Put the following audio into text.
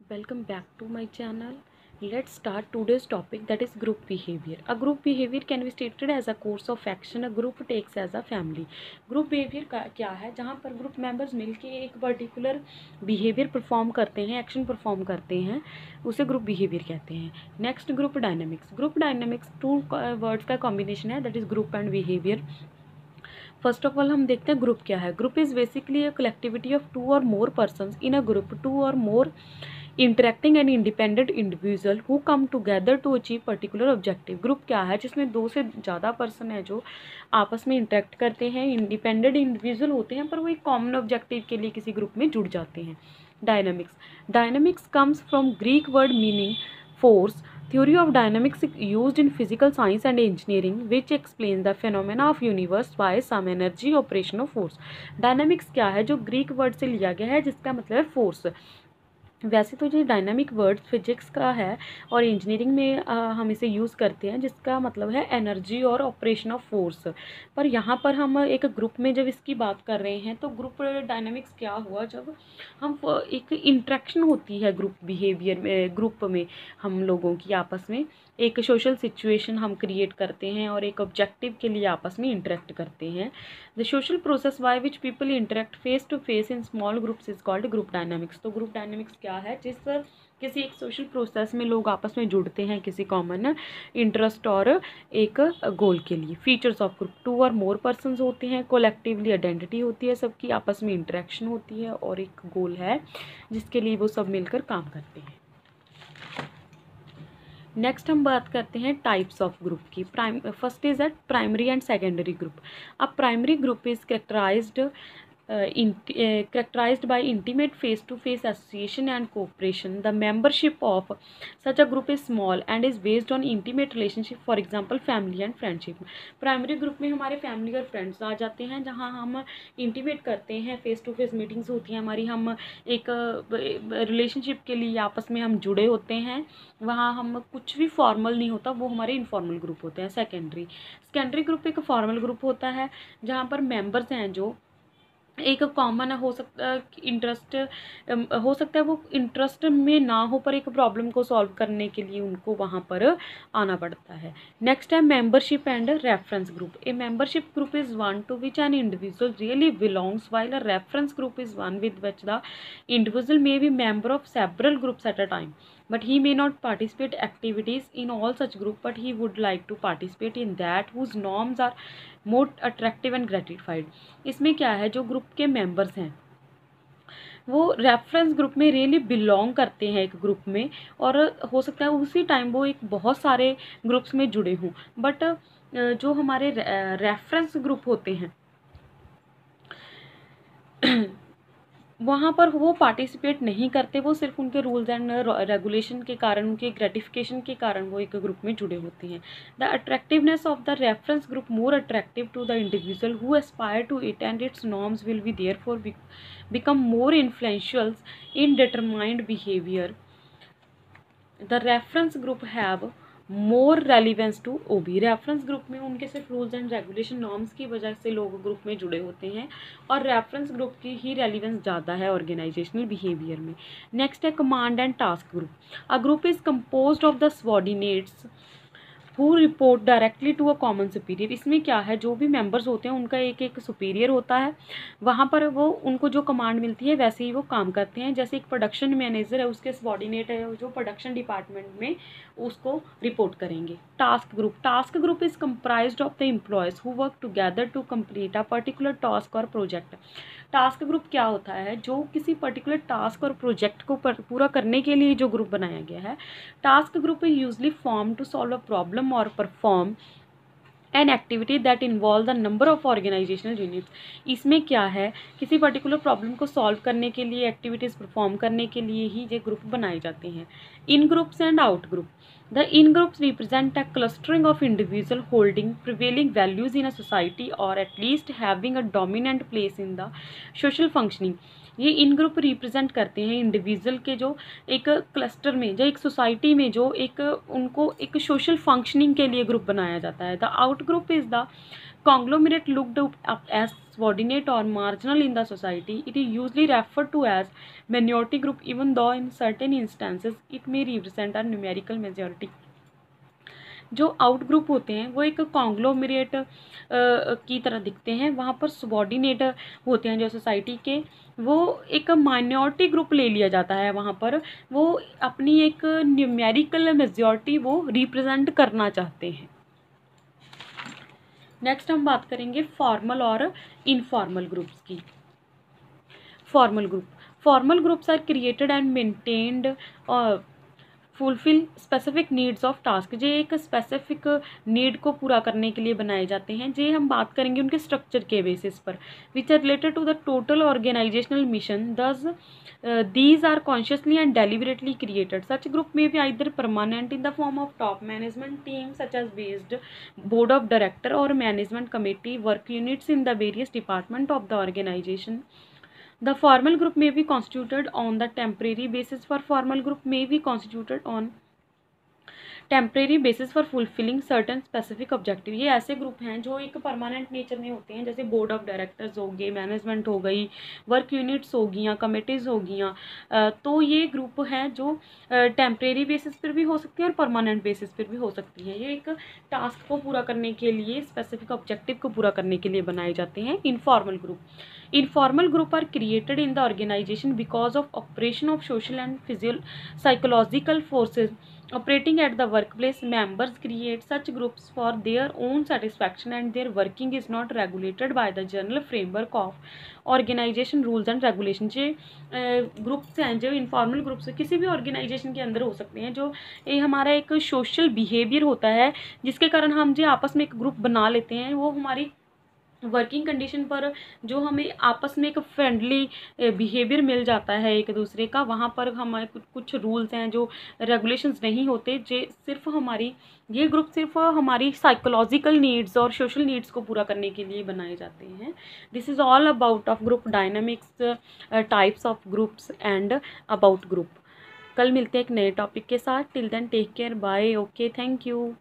Welcome back to my channel. Let's start today's topic, that is group behavior. A group behavior can be stated as a course of action a group takes as a family. Group behavior का क्या है? जहाँ पर group members मिलके एक particular behaviour perform करते हैं, action perform करते हैं, उसे ग्रुप बिहेवियर कहते हैं. Next, group dynamics. Group dynamics two words का कॉम्बिनेशन है, that is group and behaviour. First of all हम देखते हैं ग्रुप क्या है. Group is basically a collectivity of two or more persons in a group, two or more interacting and independent individual who come together to achieve particular objective. Group क्या है? जिसमें दो से ज़्यादा पर्सन है जो आपस में इंटरेक्ट करते हैं, इंडिपेंडेंट इंडिविजुअल होते हैं, पर वो एक कॉमन ऑब्जेक्टिव के लिए किसी ग्रुप में जुड़ जाते हैं. Dynamics. Dynamics comes from Greek word meaning force. Theory of dynamics is used in physical science and engineering, which explains the phenomena of universe by some energy operation of force. Dynamics क्या है? जो Greek word से लिया गया है, जिसका मतलब है फोर्स. वैसे तो ये डायनामिक वर्ड फिजिक्स का है और इंजीनियरिंग में हम इसे यूज़ करते हैं, जिसका मतलब है एनर्जी और ऑपरेशन ऑफ फोर्स. पर यहाँ पर हम एक ग्रुप में जब इसकी बात कर रहे हैं तो ग्रुप डायनामिक्स क्या हुआ? जब हम एक इंट्रैक्शन होती है ग्रुप बिहेवियर में, ग्रुप में हम लोगों की आपस में एक सोशल सिचुएशन हम क्रिएट करते हैं और एक ऑब्जेक्टिव के लिए आपस में इंटरेक्ट करते हैं. The social process by which people interact face to face in small groups is called group dynamics. तो ग्रुप डायनामिक्स क्या है? जिस पर किसी एक सोशल प्रोसेस में लोग आपस में जुड़ते हैं किसी कॉमन इंटरेस्ट और एक गोल के लिए. Features of group. Two or more persons होते हैं, कोलेक्टिवली आइडेंटिटी होती है, सबकी आपस में इंटरेक्शन होती है और एक गोल है जिसके लिए वो सब मिलकर काम करते हैं. नेक्स्ट हम बात करते हैं टाइप्स ऑफ ग्रुप की. First is at primary and secondary group. अब primary group is characterized by intimate face-to-face association and cooperation. The membership of such a group is small and is based on intimate relationship, for example family and friendship. Primary group में हमारे family और friends आ जाते हैं, जहां हम intimate करते हैं, face to face meetings होती हैं हमारी, हम एक रिलेशनशिप के लिए आपस में हम जुड़े होते हैं. वहाँ हम कुछ भी फॉर्मल नहीं होता, वो हमारे इनफॉर्मल ग्रुप होते हैं. सेकेंडरी ग्रुप एक फॉर्मल ग्रुप होता है, जहाँ पर मेंबर्स हैं जो एक कॉमन हो सकता इंटरेस्ट हो सकता है, वो इंटरेस्ट में ना हो पर एक प्रॉब्लम को सॉल्व करने के लिए उनको वहाँ पर आना पड़ता है. नेक्स्ट है membership and reference group. A membership group is one two which an individual really belongs, while a reference group is one with which the individual may be member of several groups at a time, but he may not participate activities in all such group, but he would like to participate in that whose norms are more attractive and gratified. इसमें क्या है? जो group के members हैं वो reference group में really belong करते हैं एक ग्रुप में, और हो सकता है उसी टाइम वो एक बहुत सारे ग्रुप्स में जुड़े हों, बट जो हमारे रेफरेंस ग्रुप होते हैं वहाँ पर वो पार्टिसिपेट नहीं करते, वो सिर्फ उनके रूल्स एंड रेगुलेशन के कारण, उनके ग्रेटिफिकेशन के कारण वो एक ग्रुप में जुड़े होते हैं. The attractiveness of the reference group more attractive to the individual who aspire to it and its norms will be there for become more influential in determined behavior. The reference group have more relevance to OB. Reference group में उनके सिर्फ rules and regulation norms की वजह से लोग group में जुड़े होते हैं और रेफरेंस ग्रुप की ही रेलिवेंस ज़्यादा है ऑर्गेनाइजेशनल बिहेवियर में. नेक्स्ट है command and task group. A group is composed of the subordinates who report directly to a common superior. इसमें क्या है? जो भी मेंबर्स होते हैं उनका एक एक सुपीरियर होता है, वहाँ पर वो उनको जो कमांड मिलती है वैसे ही वो काम करते हैं. जैसे एक प्रोडक्शन मैनेजर है, उसके सबऑर्डिनेट है जो प्रोडक्शन डिपार्टमेंट में उसको रिपोर्ट करेंगे. Task group is comprised of the employees who work together to complete a particular task और प्रोजेक्ट. टास्क ग्रुप क्या होता है? जो किसी पर्टिकुलर टास्क और प्रोजेक्ट को पूरा करने के लिए जो ग्रुप बनाया गया है. Task group is usually form to solve a problem or perform an activity that involve the number of organisational units. इसमें क्या है? किसी पर्टिकुलर प्रॉब्लम को सॉल्व करने के लिए, एक्टिविटीज़ परफॉर्म करने के लिए ही ये ग्रुप बनाए जाते हैं. In groups and out group. The in-groups represent a clustering of individuals holding prevailing values in a society or at least having a dominant place in the social functioning. ये इन group represent करते हैं individual के जो एक cluster में, जो एक society में जो एक उनको एक सोशल फंक्शनिंग के लिए ग्रुप बनाया जाता है. The out group is the conglomerate looked up as subordinate or marginal in the society, it is usually referred to as minority group, even though in certain instances it may represent a numerical majority. जो out group होते हैं वो एक conglomerate की तरह दिखते हैं, वहाँ पर सबॉर्डिनेट होते हैं जो सोसाइटी के, वो एक माइनॉरिटी ग्रुप ले लिया जाता है, वहाँ पर वो अपनी एक न्यूमेरिकल मेजॉरिटी वो रिप्रेजेंट करना चाहते हैं। नेक्स्ट हम बात करेंगे फॉर्मल और इनफॉर्मल ग्रुप्स की। Formal groups are created and maintained fulfil specific needs of task, जो एक स्पेसिफिक नीड को पूरा करने के लिए बनाए जाते हैं। जे हम बात करेंगे उनके स्ट्रक्चर के बेसिस पर, which are related to the total organisational mission, दस these are consciously and deliberately created. Such group may be either permanent in the form of top management team such as based board of director or management committee work units in the various department of the organization. The formal group may be constituted on the temporary basis. For formal group may be constituted on temporary basis for fulfilling certain specific objective. ये ऐसे group हैं जो एक permanent nature में होते हैं, जैसे board of directors हो गए, मैनेजमेंट हो गई, वर्क यूनिट्स हो गई, कमेटीज़ हो गई। तो ये ग्रुप हैं जो टेम्परेरी बेसिस पर भी हो सकती है और परमानेंट बेसिस पर भी हो सकती है। ये एक टास्क को पूरा करने के लिए, स्पेसिफिक ऑब्जेक्टिव को पूरा करने के लिए बनाए जाते हैं। Informal group are created in the organisation because of operation of social and psychological forces operating at the workplace. Members create such groups for their own satisfaction and their working is not regulated by the general framework of organization rules and regulation। जो groups हैं, जो informal groups किसी भी organisation के अंदर हो सकते हैं, जो ये हमारा एक सोशल बिहेवियर होता है जिसके कारण हम जो आपस में एक ग्रुप बना लेते हैं, वो हमारी वर्किंग कंडीशन पर जो हमें आपस में एक फ्रेंडली बिहेवियर मिल जाता है एक दूसरे का, वहाँ पर हमारे कुछ रूल्स हैं जो रेगुलेशंस नहीं होते, जो सिर्फ हमारी ये ग्रुप सिर्फ हमारी साइकोलॉजिकल नीड्स और सोशल नीड्स को पूरा करने के लिए बनाए जाते हैं। This is all about of group dynamics, types of groups and about group. कल मिलते हैं एक नए टॉपिक के साथ। Till then take care, bye, okay, thank you.